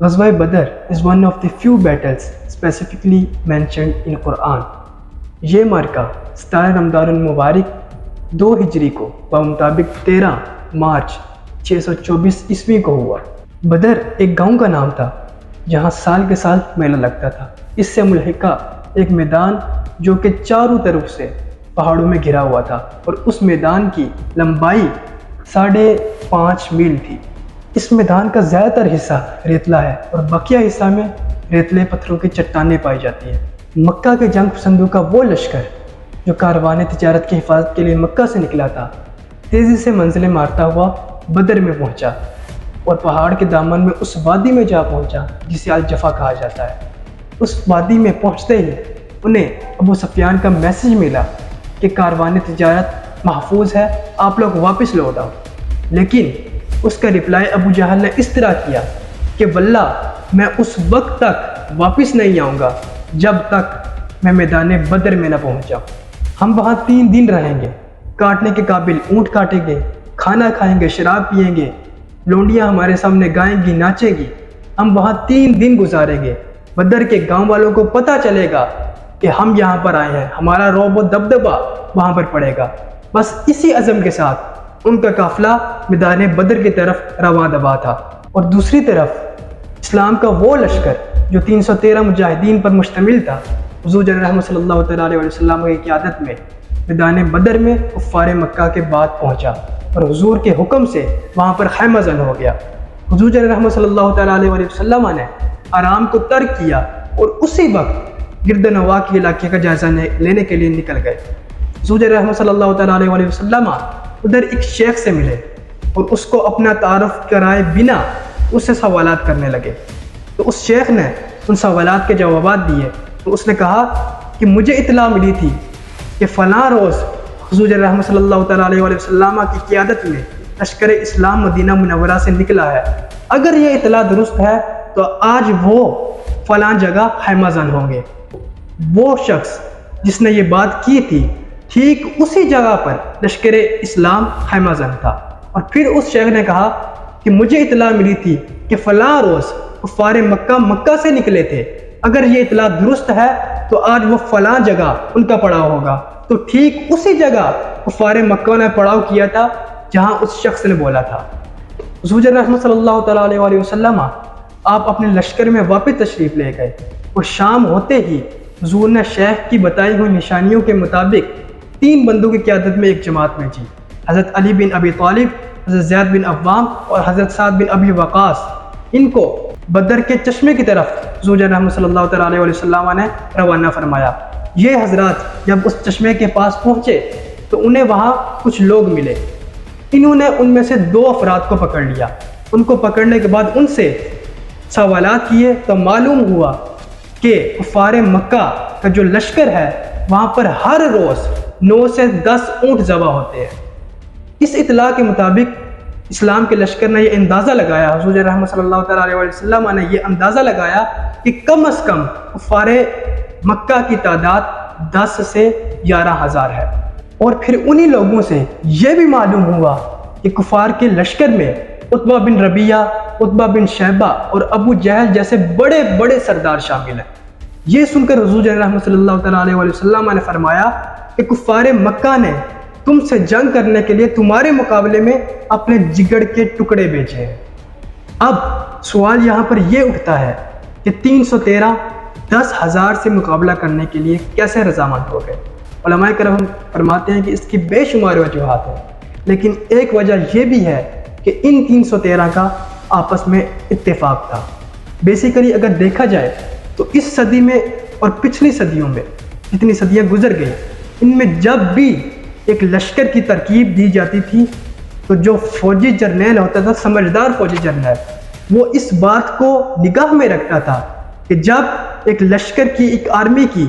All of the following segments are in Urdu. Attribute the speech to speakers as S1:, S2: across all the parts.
S1: غزوہ بدر is one of the few battles specifically mentioned in قرآن۔ یہ معرکہ 17 رمضان المبارک 2 ہجری کو بمطابق 13 مارچ 624 عیسوی کو ہوا۔ بدر ایک گاؤں کا نام تھا جہاں سال کے سال میلہ لگتا تھا۔ اس سے ملحقہ ایک میدان جو کہ چاروں طرف سے پہاڑوں میں گھرا ہوا تھا اور اس میدان کی لمبائی 5.5 میل تھی۔ اس میدان کا زیادہ تر حصہ ریتلا ہے اور بقیہ حصہ میں ریتلے پتھروں کی چٹانیں پائی جاتی ہیں۔ مکہ کے جنگ پسندوں کا وہ لشکر جو کاروان تجارت کی حفاظت کے لیے مکہ سے نکلا تھا، تیزی سے منزلیں مارتا ہوا بدر میں پہنچا اور پہاڑ کے دامن میں اس وادی میں جا پہنچا جسے الجفا کہا جاتا ہے۔ اس وادی میں پہنچتے ہی انہیں ابو سفیان کا میسج ملا کہ کاروان تجارت محفوظ ہے، آپ لوگ واپس لوٹ آؤ۔ لیکن اس کا رپلائی ابو جہل نے اس طرح کیا کہ واللہ میں اس وقت تک واپس نہیں آؤں گا جب تک میں میدان بدر میں نہ پہنچ جاؤں۔ ہم وہاں 3 دن رہیں گے، کاٹنے کے قابل اونٹ کاٹیں گے، کھانا کھائیں گے، شراب پئیں گے، لونڈیاں ہمارے سامنے گائیں گی، ناچیں گی۔ ہم وہاں 3 دن گزاریں گے۔ بدر کے گاؤں والوں کو پتہ چلے گا کہ ہم یہاں پر آئے ہیں، ہمارا رعب و دبدبہ وہاں پر پڑے گا۔ بس اسی عزم کے ساتھ ان کا قافلہ میدان بدر کی طرف رواں دوا تھا، اور دوسری طرف اسلام کا وہ لشکر جو 313 مجاہدین پر مشتمل تھا، حضور جناب رحمت صلی اللہ تعالیٰ علیہ وسلم کی قیادت میں میدان بدر میں کفار مکہ کے بعد پہنچا اور حضور کے حکم سے وہاں پر خیمہ زن ہو گیا۔ حضور جناب رحمت صلی اللہ تعالیٰ علیہ وسلم نے آرام کو ترک کیا اور اسی وقت گرد نواح کے علاقے کا جائزہ لینے کے لیے نکل گئے۔ حضور جناب رحمت صلی اللہ تعالیٰ علیہ وسلم ادھر ایک شیخ سے ملے اور اس کو اپنا تعارف کرائے بنا اس سے سوالات کرنے لگے۔ تو اس شیخ نے ان سوالات کے جوابات دیے تو اس نے کہا کہ مجھے اطلاع ملی تھی کہ فلاں روز حضور جناب رحمت صلی اللہ تعالیٰ علیہ وسلم کی قیادت میں لشکر اسلام مدینہ منورہ سے نکلا ہے۔ اگر یہ اطلاع درست ہے تو آج وہ فلاں جگہ خیمہ زن ہوں گے۔ وہ شخص جس نے یہ بات کی تھی ٹھیک اسی جگہ پر لشکر اسلام خیمہ زن تھا۔ اور پھر اس شیخ نے کہا کہ مجھے اطلاع ملی تھی کہ فلاں روز کفار مکہ سے نکلے تھے، اگر یہ اطلاع درست ہے تو آج وہ فلاں جگہ ان کا پڑاؤ ہوگا۔ تو ٹھیک اسی جگہ کفار مکہ نے پڑاؤ کیا تھا جہاں اس شخص نے بولا تھا۔ حضور رحمت صلی اللہ تعالیٰ علیہ وسلم آپ اپنے لشکر میں واپس تشریف لے گئے اور شام ہوتے ہی حضور نے شیخ کی بتائی ہوئی نشانیوں کے مطابق 3 بندوں کی قیادت میں ایک جماعت بھیجی۔ حضرت علی بن ابی طالب، حضرت زید بن عوام اور حضرت سعد بن ابی وقاص، ان کو بدر کے چشمے کی طرف حضور رحمت صلی اللہ تعالیٰ علیہ وسلم نے روانہ فرمایا۔ یہ حضرات جب اس چشمے کے پاس پہنچے تو انہیں وہاں کچھ لوگ ملے۔ انہوں نے ان میں سے 2 افراد کو پکڑ لیا۔ ان کو پکڑنے کے بعد ان سے سوالات کیے تو معلوم ہوا کہ کفار مکہ کا جو لشکر ہے وہاں پر ہر روز 9 سے 10 اونٹ ذبح ہوتے ہیں۔ اس اطلاع کے مطابق اسلام کے لشکر نے یہ اندازہ لگایا، حضور رحمت صلی اللہ تعالیٰ علیہ وسلم نے یہ اندازہ لگایا کہ کم از کم کفار مکہ کی تعداد 10 سے 11,000 ہے۔ اور پھر انہی لوگوں سے یہ بھی معلوم ہوا کہ کفار کے لشکر میں عتبہ بن ربیعہ، عتبہ بن شیبہ اور ابو جہل جیسے بڑے بڑے سردار شامل ہیں۔ یہ سن کر حضور رحمت صلی اللہ تعالیٰ علیہ وسلم نے فرمایا کہ کفار مکہ نے تم سے جنگ کرنے کے لیے تمہارے مقابلے میں اپنے جگر کے ٹکڑے بیچے ہیں۔ اب سوال یہاں پر یہ اٹھتا ہے کہ 313 10,000 سے مقابلہ کرنے کے لیے کیسے رضامند ہو گئے؟ علماء کرام فرماتے ہیں کہ اس کی بے شمار وجوہات ہیں، لیکن ایک وجہ یہ بھی ہے کہ ان 313 کا آپس میں اتفاق تھا۔ بیسیکلی اگر دیکھا جائے تو اس صدی میں اور پچھلی صدیوں میں جتنی صدیاں گزر گئی، ان میں جب بھی ایک لشکر کی ترکیب دی جاتی تھی تو جو فوجی جرنیل ہوتا تھا، سمجھدار فوجی جرنیل، وہ اس بات کو نگاہ میں رکھتا تھا کہ جب ایک لشکر کی، ایک آرمی کی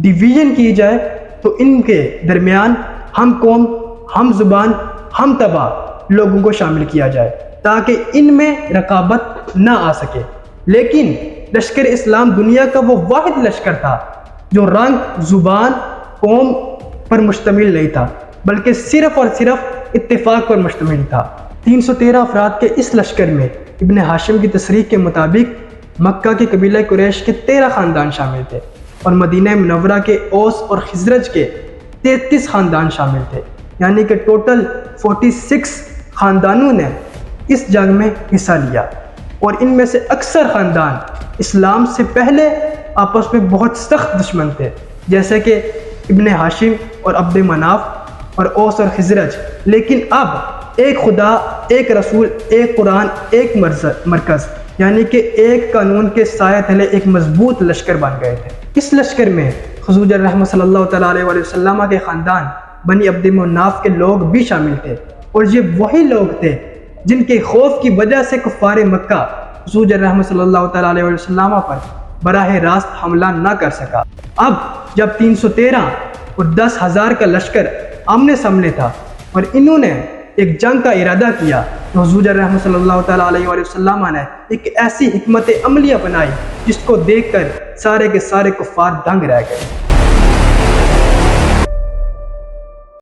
S1: ڈویژن کی جائے تو ان کے درمیان ہم قوم، ہم زبان، ہم طبع لوگوں کو شامل کیا جائے تاکہ ان میں رقابت نہ آ سکے۔ لیکن لشکر اسلام دنیا کا وہ واحد لشکر تھا جو رنگ، زبان، قوم پر مشتمل نہیں تھا، بلکہ صرف اور صرف اتفاق پر مشتمل تھا۔ 313 افراد کے اس لشکر میں ابن ہاشم کی تصریح کے مطابق مکہ کے قبیلہ قریش کے 13 خاندان شامل تھے اور مدینہ منورہ کے اوس اور خزرج کے 33 خاندان شامل تھے، یعنی کہ ٹوٹل 46 خاندانوں نے اس جنگ میں حصہ لیا، اور ان میں سے اکثر خاندان اسلام سے پہلے آپس میں بہت سخت دشمن تھے، جیسے کہ ابن ہاشم اور عبد مناف اور اوس اور خزرج، لیکن اب ایک خدا، ایک رسول، ایک قرآن، ایک مرکز، یعنی کہ ایک قانون کے سائے تلے ایک مضبوط لشکر بن گئے تھے۔ اس لشکر میں حضور رحمت صلی اللہ تعالیٰ علیہ وسلم کے خاندان بنی عبد مناف کے لوگ بھی شامل تھے، اور یہ وہی لوگ تھے جن کے خوف کی وجہ سے کفار مکہ حضور رحمت صلی اللہ تعالیٰ علیہ وسلم پر براہ راست حملہ نہ کر سکا۔ اب جب 313 اور 10,000 کا لشکر آمنے سامنے تھا اور انہوں نے ایک جنگ کا ارادہ کیا، تو حضور رحمت صلی اللہ تعالیٰ علیہ وسلم نے ایک ایسی حکمت عملیہ بنائی جس کو دیکھ کر سارے کے سارے کفار دنگ رہ گئے۔